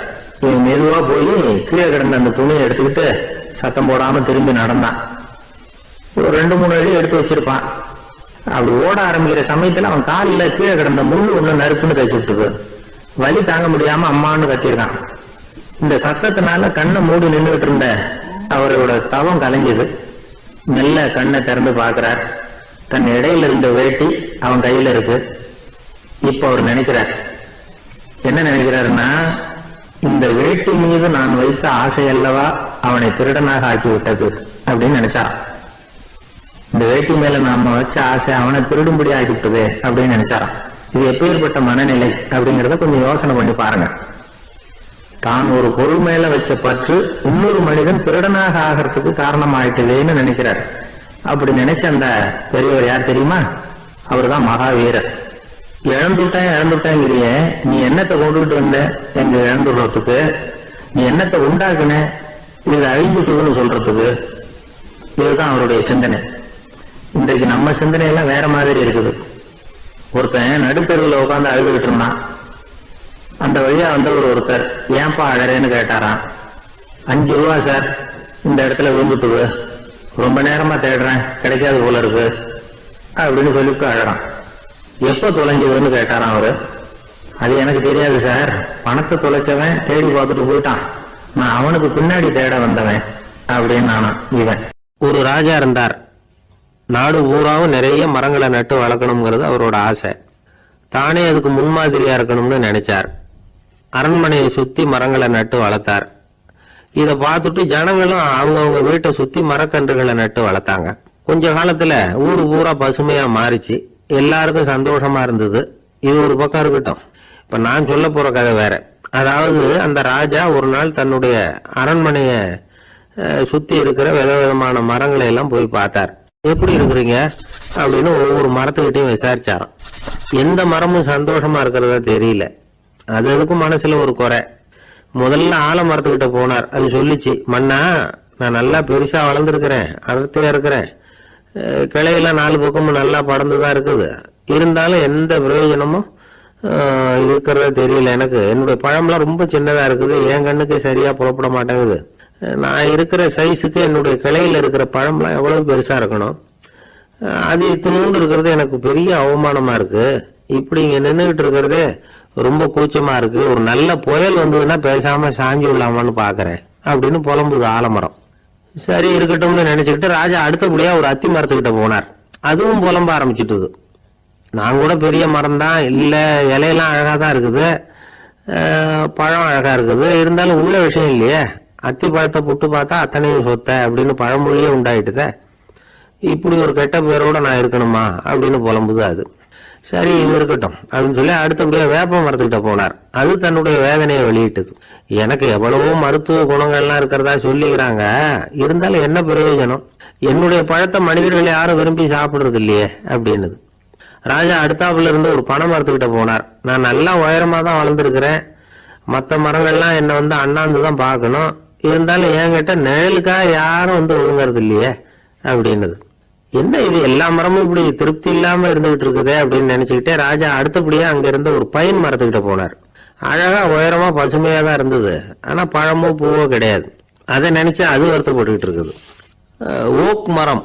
இவன் மெதுவா போய் கீழே கிடந்த அந்த துணியை எடுத்துக்கிட்டு சத்தம் போடாம திரும்பி நடந்தான். ஒரு 2-3 அடி எடுத்து வச்சிருப்பான். அப்படி ஓட ஆரம்பிக்கிற சமயத்துல அவன் காலில் கீழே கிடந்த முள்ளு ஒண்ணு நறுப்புன்னு கழிச்சு விட்டுது. வலி தாங்க முடியாம அம்மான்னு கத்திருக்கான். இந்த சத்தத்தினால கண்ணை மூடி நின்றுட்டு இருந்த அவரோட தவம் கலைஞ்சது. மெல்ல கண்ணை திறந்து பாக்குறார். தன் இடையில இருந்த வேட்டி அவன் கையில இருக்கு. இப்ப அவர் நினைக்கிறார், என்ன நினைக்கிறாருன்னா, இந்த வேட்டி மீது நான் வைத்த ஆசை அல்லவா அவனை திருடனாக ஆக்கி விட்டது அப்படின்னு நினைச்சார். இந்த வேட்டி மேல நாம வச்ச ஆசை அவனை திருடும்படி ஆகிவிட்டது அப்படின்னு நினைச்சாராம். இது எப்பேற்பட்ட மனநிலை அப்படிங்கறத கொஞ்சம் யோசனை பண்ணி பாருங்க. தான் ஒரு பொருள் மேல வச்ச பற்று இன்னொரு மனிதன் திருடனாக ஆகிறதுக்கு காரணமாயிட்டதுன்னு நினைக்கிறார். அப்படி நினைச்ச அந்த பெரியவர் யார் தெரியுமா? அவர் தான் மகாவீரர். இழந்துட்டேங்கிறிய, நீ என்னத்தை கொண்டுகிட்டு வந்த எங்க இழந்துடுறதுக்கு? நீ என்னத்தை உண்டாக்குன இது அழிஞ்சுட்டுன்னு சொல்றதுக்கு? இதுதான் அவருடைய சிந்தனை. இன்றைக்கு நம்ம சிந்தனை எல்லாம் வேற மாதிரி இருக்குது. ஒருத்தன் நடுத்தருவில் உட்காந்து அழுதுகிட்டு இருந்தான். அந்த வழியா வந்தவர் ஒருத்தர், ஏன்பா அழறேன்னு கேட்டாராம். 5 ரூபா சார், இந்த இடத்துல விழுந்துட்டுது, ரொம்ப நேரமா தேடுறேன், கிடைக்காது போல இருக்கு அப்படின்னு சொல்லிட்டு அழறான். எப்ப தொலைஞ்சதுன்னு கேட்டாராம் அவரு. அது எனக்கு தெரியாது சார், பணத்தை தொலைச்சவன் தேடி பார்த்துட்டு போயிட்டான், நான் அவனுக்கு பின்னாடி தேட வந்தவன் அப்படின்னு நானா. இவன் ஒரு ராஜா இருந்தார். நாடு பூராவும் நிறைய மரங்களை நட்டு வளர்க்கணுங்கிறது அவரோட ஆசை. தானே அதுக்கு முன்மாதிரியா இருக்கணும்னு நினைச்சார். அரண்மனையை சுத்தி மரங்களை நட்டு வளர்த்தார். இதை பார்த்துட்டு ஜனங்களும் அவங்கவுங்க வீட்டை சுத்தி மரக்கன்றுகளை நட்டு வளர்த்தாங்க. கொஞ்ச காலத்துல ஊரு பூரா பசுமையா மாறிச்சு. எல்லாருக்கும் சந்தோஷமா இருந்தது. இது ஒரு பக்கம் இருக்கட்டும். இப்ப நான் சொல்ல போற கதை வேற. அதாவது அந்த ராஜா ஒரு நாள் தன்னுடைய அரண்மனைய சுத்தி இருக்கிற விதவிதமான மரங்களை எல்லாம் போய் பார்த்தார். எப்படி இருக்கிறீங்க அப்படின்னு ஒவ்வொரு மரத்துக்கிட்டையும் விசாரிச்சாராம். எந்த மரமும் சந்தோஷமா இருக்கிறதா தெரியல. அது அதுக்கும் மனசுல ஒரு குறை. முதல்ல ஆலமரத்துக்கிட்ட போனார். அது சொல்லிச்சு, மண்ணா நான் நல்லா பெருசா வளர்ந்துருக்கிறேன், அடர்த்தியா இருக்கிறேன், கிளையெல்லாம் 4 பக்கமும் நல்லா படர்ந்துதான் இருக்குது, இருந்தாலும் எந்த பிரயோஜனமும் இருக்கிறதா தெரியல எனக்கு. என்னுடைய பழம்லாம் ரொம்ப சின்னதா இருக்குது, என் கண்ணுக்கு சரியா புறப்பட மாட்டேங்குது. நான் இருக்கிற சைஸுக்கு என்னுடைய கிளையில இருக்கிற பழம்லாம் எவ்வளவு பெருசா இருக்கணும், அது இத்தினூண்டு இருக்கிறது எனக்கு பெரிய அவமானமா இருக்கு. இப்படி இங்க நின்றுகிட்டு இருக்கிறது ரொம்ப கூச்சமா இருக்கு. ஒரு நல்ல புயல் வந்ததுன்னா பேசாம சாஞ்சி விடலாமான்னு பாக்குறேன் அப்படின்னு புலம்புது ஆலமரம். சரி இருக்கட்டும்னு நினைச்சுக்கிட்டு ராஜா அடுத்தபடியா ஒரு அத்தி மரத்துக்கிட்ட போனார். அதுவும் புலம்ப ஆரம்பிச்சுட்டுது. நான் கூட பெரிய மரம் தான், இல்ல இலையெல்லாம் அழகா தான் இருக்குது, பழம் அழகா இருக்குது, இருந்தாலும் உள்ள விஷயம் இல்லையே, அத்தி பழத்தை புட்டு பார்த்தா அத்தனையும் சொத்த அப்படின்னு பழமொழியே உண்டாயிட்டுத. இப்படி ஒரு கெட்ட பேரோட நான் இருக்கணுமா அப்படின்னு புலம்புது அது. சரி இது இருக்கட்டும் அப்படின்னு சொல்லி அடுத்தபடியா வேப்ப மரத்துக்கிட்ட போனார். அது தன்னுடைய வேதனையை வெளியிட்டது. எனக்கு எவ்வளவோ மருத்துவ குணங்கள்லாம் இருக்கிறதா சொல்லிக்கிறாங்க, இருந்தாலும் என்ன பிரயோஜனம், என்னுடைய பழத்தை மனிதர்கள் யாரும் விரும்பி சாப்பிடுறது இல்லையே அப்படின்னுது. ராஜா அடுத்தாப்புல இருந்து ஒரு பனை மரத்துக்கிட்ட போனார். நான் நல்லா உயரமா தான் வளர்ந்துருக்கிறேன், மற்ற மரங்கள்லாம் என்னை வந்து அண்ணாந்து தான் பார்க்கணும், இருந்தாலும் என்கிட்ட நிழலுக்கா யாரும் வந்து ஒழுங்கிறது இல்லையே அப்படின்னுது. என்ன இது எல்லா மரமும் இப்படி திருப்தி இல்லாம இருந்துகிட்டு இருக்குதே அப்படின்னு நினைச்சுக்கிட்டே ராஜா அடுத்தபடியா அங்க இருந்த ஒரு பைன் மரத்துக்கிட்ட போனார். அழகா உயரமா பசுமையா தான் இருந்தது, ஆனா பழமோ பூவோ கிடையாது. அதை நினைச்சு அது வருத்தப்பட்டுக்கிட்டு இருக்குது. ஓக் மரம்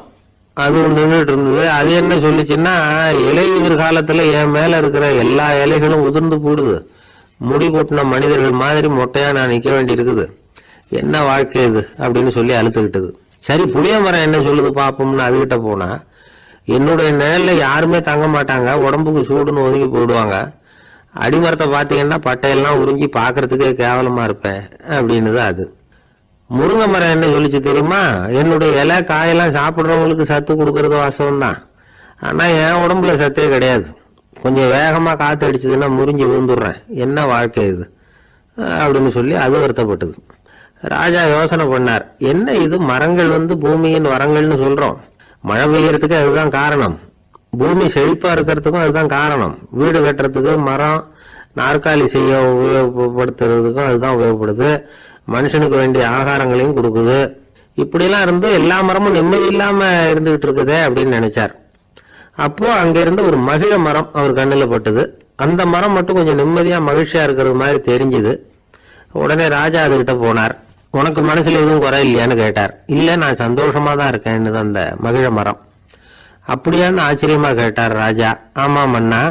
அது நின்றுட்டு இருந்தது. அது என்ன சொல்லிச்சுன்னா, இலையுதிர் காலத்துல என் மேல இருக்கிற எல்லா இலைகளும் உதிர்ந்து போடுது, முடி கொட்டின மனிதர்கள் மாதிரி மொட்டையா நான் நிக்க வேண்டி இருக்குது, என்ன வாழ்க்கை இது அப்படின்னு சொல்லி அழுத்துக்கிட்டது. சரி புளிய மரம் என்ன சொல்லுது பாப்போம்னு அதுகிட்ட போனா, என்னுடைய நிழல்ல யாருமே தங்க மாட்டாங்க, உடம்புக்கு சூடுன்னு ஒதுங்கி போயிடுவாங்க, அடிமரத்தை பார்த்தீங்கன்னா பட்டையெல்லாம் உறிஞ்சி பாக்குறதுக்கே கேவலமா இருப்பேன் அப்படின்னுது அது. முருங்கை மரம் என்ன சொல்லிச்சு தெரியுமா, என்னுடைய இலை காயெல்லாம் சாப்பிட்றவங்களுக்கு சத்து கொடுக்கறது வாசம் தான், ஆனா என் உடம்புல சத்தே கிடையாது, கொஞ்சம் வேகமா காத்து அடிச்சதுன்னா முறிஞ்சு விழுந்துடுறேன், என்ன வாழ்க்கை இது அப்படின்னு சொல்லி அது வருத்தப்பட்டது. ராஜா யோசனை பண்ணார், என்ன இது மரங்கள் வந்து பூமியின் வரங்கள்னு சொல்றோம், மழை பெய்யறதுக்கு அதுதான் காரணம், பூமி செழிப்பா இருக்கிறதுக்கும் அதுதான் காரணம், வீடு கட்டுறதுக்கு மரம் நாற்காலி செய்ய உபயோகப்படுத்துறதுக்கும் அதுதான் உபயோகப்படுது, மனுஷனுக்கு வேண்டிய ஆகாரங்களையும் கொடுக்குது. இப்படிலாம் இருந்து எல்லா மரமும் நிம்மதி இல்லாம இருந்துகிட்டு இருக்குதே அப்படின்னு நினைச்சார். அப்போ அங்க இருந்து ஒரு மகிழ மரம் அவர் கண்ணுல பட்டது. அந்த மரம் மட்டும் கொஞ்சம் நிம்மதியா மகிழ்ச்சியா இருக்கிறது மாதிரி தெரிஞ்சுது. உடனே ராஜா அதுகிட்ட போனார். உனக்கு மனசுல எதுவும் குறை இல்லையான்னு கேட்டார். இல்ல, நான் சந்தோஷமா தான் இருக்கேன்னு அந்த மகிழ மரம். அப்படியான்னு ஆச்சரியமா கேட்டார் ராஜா. ஆமா மன்னா,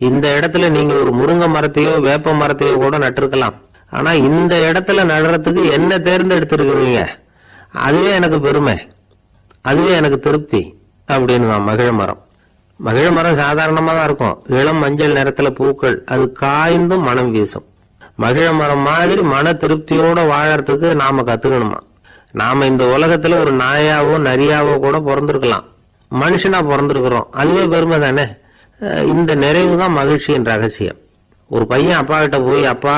இந்த இடத்துல நீங்க ஒரு முருங்கை மரத்தையோ வேப்ப மரத்தையோ கூட நட்டிருக்கலாம். ஆனா இந்த இடத்துல நடுறதுக்கு என்ன தேர்ந்தெடுத்திருக்கிறீங்க, அதுவே எனக்கு பெருமை, அதுவே எனக்கு திருப்தி அப்படின்னு தான் மகிழ மரம். மகிழ மரம் சாதாரணமா தான் இருக்கும், இளம் மஞ்சள் நிறத்துல பூக்கள், அது காய்ந்தும் மனம் வீசும். மகிழ மரம் மாதிரி மன திருப்தியோட வாழறதுக்கு நாம கத்துக்கணுமா. நாம இந்த உலகத்துல ஒரு நாயாவோ நரியாவோ கூட பிறந்திருக்கலாம், மனுஷனா பிறந்திருக்கிறோம், அதுவே பெருமை தானே. இந்த நிறைவு தான் மகிழ்ச்சியின் ரகசியம். ஒரு பையன் அப்பா கிட்ட போய், அப்பா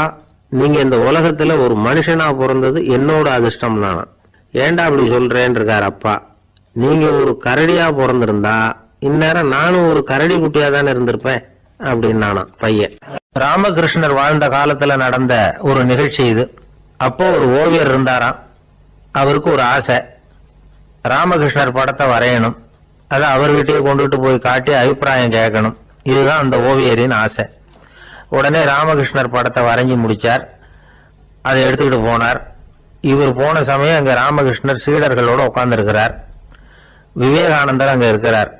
நீங்க இந்த உலகத்துல ஒரு மனுஷனா பிறந்தது என்னோட அதிர்ஷ்டம் தானா. ஏண்டா அப்படி சொல்றேன்னு இருக்காரு அப்பா. நீங்க ஒரு கரடியா பிறந்திருந்தா இந்நேரம் நானும் ஒரு கரடி குட்டியா தானே இருந்திருப்பேன் அப்படின்னு நானா பையன். ராமகிருஷ்ணர் வாழ்ந்த காலத்துல நடந்த ஒரு நிகழ்ச்சி இது. அப்போ ஒரு ஓவியர் இருந்தாராம். அவருக்கு ஒரு ஆசை, ராமகிருஷ்ணர் படத்தை வரையணும், அதை அவர்கிட்டயே கொண்டுட்டு போய் காட்டி அபிப்பிராயம் கேட்கணும். இதுதான் அந்த ஓவியரின் ஆசை. உடனே ராமகிருஷ்ணர் படத்தை வரைஞ்சி முடிச்சார். அதை எடுத்துக்கிட்டு போனார். இவர் போன சமயம் அங்க ராமகிருஷ்ணர் சீடர்களோட உட்கார்ந்து விவேகானந்தர் அங்க இருக்கிறார்.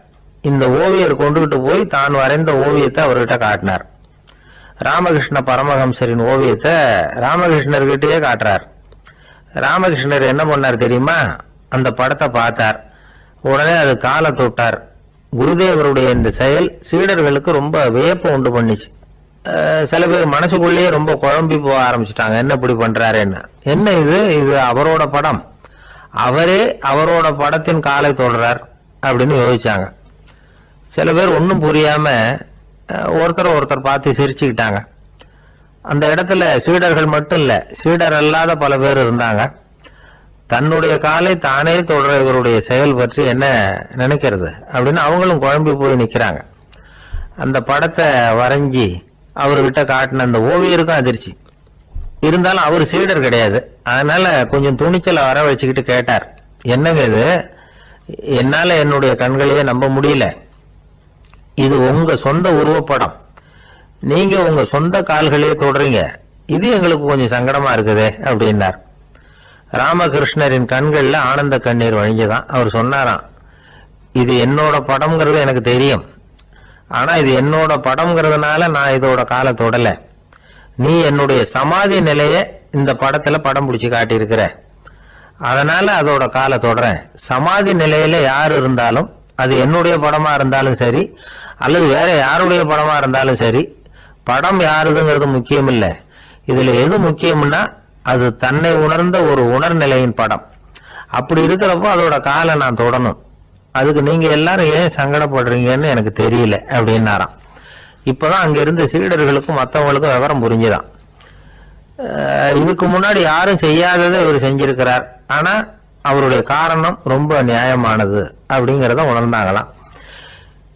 இந்த ஓவியர் கொண்டுகிட்டு போய் தான் வரைந்த ஓவியத்தை அவர்கிட்ட காட்டினார். ராமகிருஷ்ண பரமஹம்சரின் ஓவியத்தை ராமகிருஷ்ணர்கிட்டயே காட்டுறார். ராமகிருஷ்ணர் என்ன பண்ணார் தெரியுமா, அந்த படத்தை பார்த்தார். உடனே அது காலை தொட்டார். குருதேவருடைய இந்த செயல் சீடர்களுக்கு ரொம்ப வியப்பை உண்டு பண்ணிச்சு. சில பேர் மனசுக்குள்ளேயே ரொம்ப குழம்பி போக ஆரம்பிச்சுட்டாங்க, என்ன இப்படி பண்றாருன்னு. என்ன இது அவரோட படம், அவரே அவரோட படத்தின் காலை தொடுறார் அப்படின்னு யோசிச்சாங்க. சில பேர் ஒன்றும் புரியாம ஒருத்தர் பார்த்து சிரிச்சுக்கிட்டாங்க. அந்த இடத்துல சீடர்கள் மட்டும் இல்ல, சீடர் அல்லாத பல பேர் இருந்தாங்க. தன்னுடைய காலை தானே தொடர இவருடைய செயல் பற்றி என்ன நினைக்கிறது அப்படின்னு அவங்களும் குழம்பி போய் நிக்கிறாங்க. அந்த படத்தை வரைஞ்சி அவர்கிட்ட காட்டின அந்த ஓவியருக்கும் அதிர்ச்சி. இருந்தாலும் அவர் சீடர் கிடையாது, அதனால கொஞ்சம் துணிச்சலை வர வச்சுக்கிட்டு கேட்டார், என்னங்க இது, என்னால என்னுடைய கண்களையே நம்ப முடியல, இது உங்க சொந்த உருவப்படம், நீங்க உங்க சொந்த கால்களையே தொடுறீங்க, இது எங்களுக்கு கொஞ்சம் சங்கடமா இருக்குதே அப்படின்னார். ராமகிருஷ்ணரின் கண்கள்ல ஆனந்த கண்ணீர் வழிஞ்சுதான். அவர் சொன்னாராம், இது என்னோட படம்ங்கிறது எனக்கு தெரியும், ஆனா இது என்னோட படம்ங்கிறதுனால நான் இதோட காலை தொடல, நீ என்னுடைய சமாதி நிலைய இந்த படத்துல படம் பிடிச்சு காட்டியிருக்கிற, அதனால அதோட காலை தொடறேன். சமாதி நிலையில யார் இருந்தாலும், அது என்னுடைய படமா இருந்தாலும் சரி அல்லது வேற யாருடைய படமா இருந்தாலும் சரி, படம் யாருதுங்கிறது முக்கியம் இல்லை. இதுல எது முக்கியம்னா அது தன்னை உணர்ந்த ஒரு உணர்நிலையின் படம். அப்படி இருக்கிறப்போ அதோட காலை நான் தொடணும். அதுக்கு நீங்க எல்லாரும் ஏன் சங்கடப்படுறீங்கன்னு எனக்கு தெரியல அப்படின்னாராம். இப்பதான் அங்க இருந்த சீடர்களுக்கும் மற்றவங்களுக்கும் விவரம் புரிஞ்சுதான். இதுக்கு முன்னாடி யாரும் செய்யாததை இவர் செஞ்சிருக்கிறார், ஆனா அவருடைய காரணம் ரொம்ப நியாயமானது அப்படிங்கிறத உணர்ந்தாங்களாம்.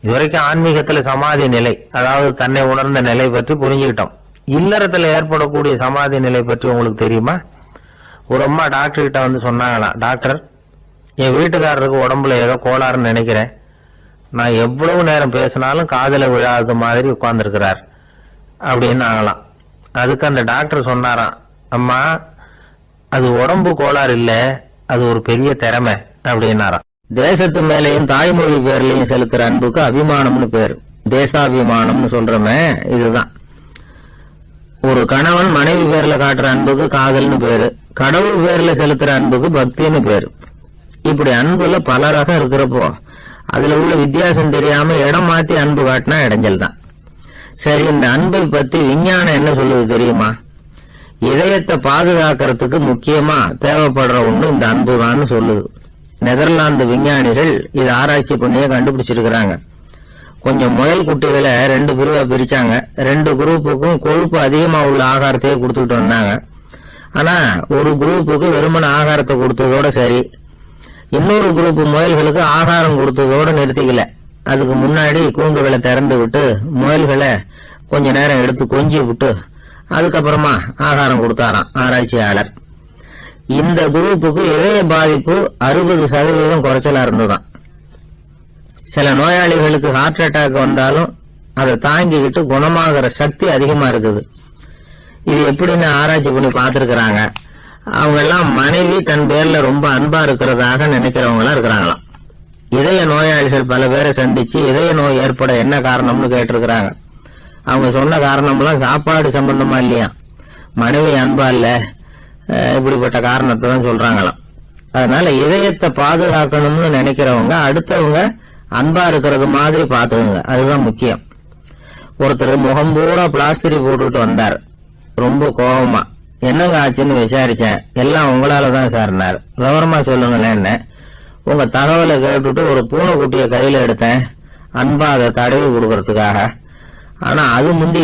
இதுவரைக்கும் ஆன்மீகத்துல சமாதி நிலை, அதாவது தன்னை உணர்ந்த நிலை பற்றி புரிஞ்சுக்கிட்டோம். இல்லறத்துல ஏற்படக்கூடிய சமாதி நிலை பற்றி உங்களுக்கு தெரியுமா? ஒரு அம்மா டாக்டர் கிட்ட வந்து சொன்னாங்களாம், டாக்டர் என் வீட்டுக்காரருக்கு உடம்புல ஏதோ கோளாறுன்னு நினைக்கிறேன், நான் எவ்வளவு நேரம் பேசினாலும் காதல விழாத மாதிரி உட்கார்ந்துருக்கிறார் அப்படின்னு ஆகலாம். அதுக்கு அந்த டாக்டர் சொன்னாராம், அம்மா அது உடம்பு கோளாறு இல்ல, அது ஒரு பெரிய திறமை அப்படின்னாராம். தேசத்து மேலையும் தாய்மொழி பேர்லயும் செலுத்துற அன்புக்கு அபிமானம்னு பேரு, தேசாபிமானம்னு சொல்றமே இதுதான். ஒரு கணவன் மனைவி பேர்ல காட்டுற அன்புக்கு காதல்னு பேரு, கடவுள் பேர்ல செலுத்துற அன்புக்கு பக்தின்னு பேரு. இப்படி அன்புல பல ரகம் இருக்கிறப்போ அதுல உள்ள வித்தியாசம் தெரியாம இடம் மாத்தி அன்பு காட்டினா இடைஞ்சல் தான். சரி, இந்த அன்பை பத்தி விஞ்ஞானம் என்ன சொல்லுது தெரியுமா? இதயத்தை பாதுகாக்கிறதுக்கு முக்கியமா தேவைப்படுற ஒண்ணு இந்த அன்புதான்னு சொல்லுது. நெதர்லாந்து விஞ்ஞானிகள் இதை ஆராய்ச்சி பண்ணியே கண்டுபிடிச்சிருக்கிறாங்க. கொஞ்சம் முயல் குட்டிகளை 2 பிரிவா பிரிச்சாங்க. 2 குரூப்புக்கும் கொழுப்பு அதிகமா உள்ள ஆகாரத்தையே கொடுத்துட்டு வந்தாங்க. ஆனா ஒரு குரூப்புக்கு வெறுமன ஆகாரத்தை கொடுத்ததோட சரி, இன்னொரு குரூப் முயல்களுக்கு ஆகாரம் கொடுத்ததோட நிறுத்திக்கல. அதுக்கு முன்னாடி கூண்டுகளை திறந்து விட்டு முயல்களை கொஞ்ச நேரம் எடுத்து கொஞ்சி விட்டு அதுக்கப்புறமா ஆகாரம் கொடுத்தாராம் ஆராய்ச்சியாளர். இந்த குரூப்புக்கு இதய பாதிப்பு 60% குறைச்சலா இருந்ததுதான். சில நோயாளிகளுக்கு ஹார்ட் அட்டாக் வந்தாலும் அதை தாங்கிக்கிட்டு குணமாகிற சக்தி அதிகமா இருக்குது. இது எப்படின்னு ஆராய்ச்சி பண்ணி பார்த்திருக்கிறாங்க. அவங்க எல்லாம் மனைவி தன் பேர்ல ரொம்ப அன்பா இருக்கிறதாக நினைக்கிறவங்களா இருக்கிறாங்களாம். இதய நோயாளிகள் பல பேரை சந்திச்சு இதய நோய் ஏற்பட என்ன காரணம்னு கேட்டிருக்கிறாங்க. அவங்க சொன்ன காரணம்லாம் சாப்பாடு சம்பந்தமா இல்லையா, மனைவி அன்பா இல்ல, இப்படிப்பட்ட காரணத்தை தான் சொல்றாங்களாம். அதனால இதயத்தை பாதுகாக்கணும்னு நினைக்கிறவங்க அடுத்தவங்க அன்பா இருக்கிறது மாதிரி பாத்துக்கோங்க, அதுதான் முக்கியம். ஒருத்தர் முகம் பூரா பிளாஸ்டரி போட்டுட்டு வந்தார், ரொம்ப கோபமா. என்னங்க ஆச்சுன்னு விசாரிச்சேன். எல்லாம் உங்களாலதான் சார்னார். விவரமா சொல்லுங்களேன்னு. உங்க தகவலை கேட்டுட்டு ஒரு பூனைக்குட்டிய கையில எடுத்தேன், அன்பா அதை தடவி கொடுக்கறதுக்காக. ஆனா அது முந்தி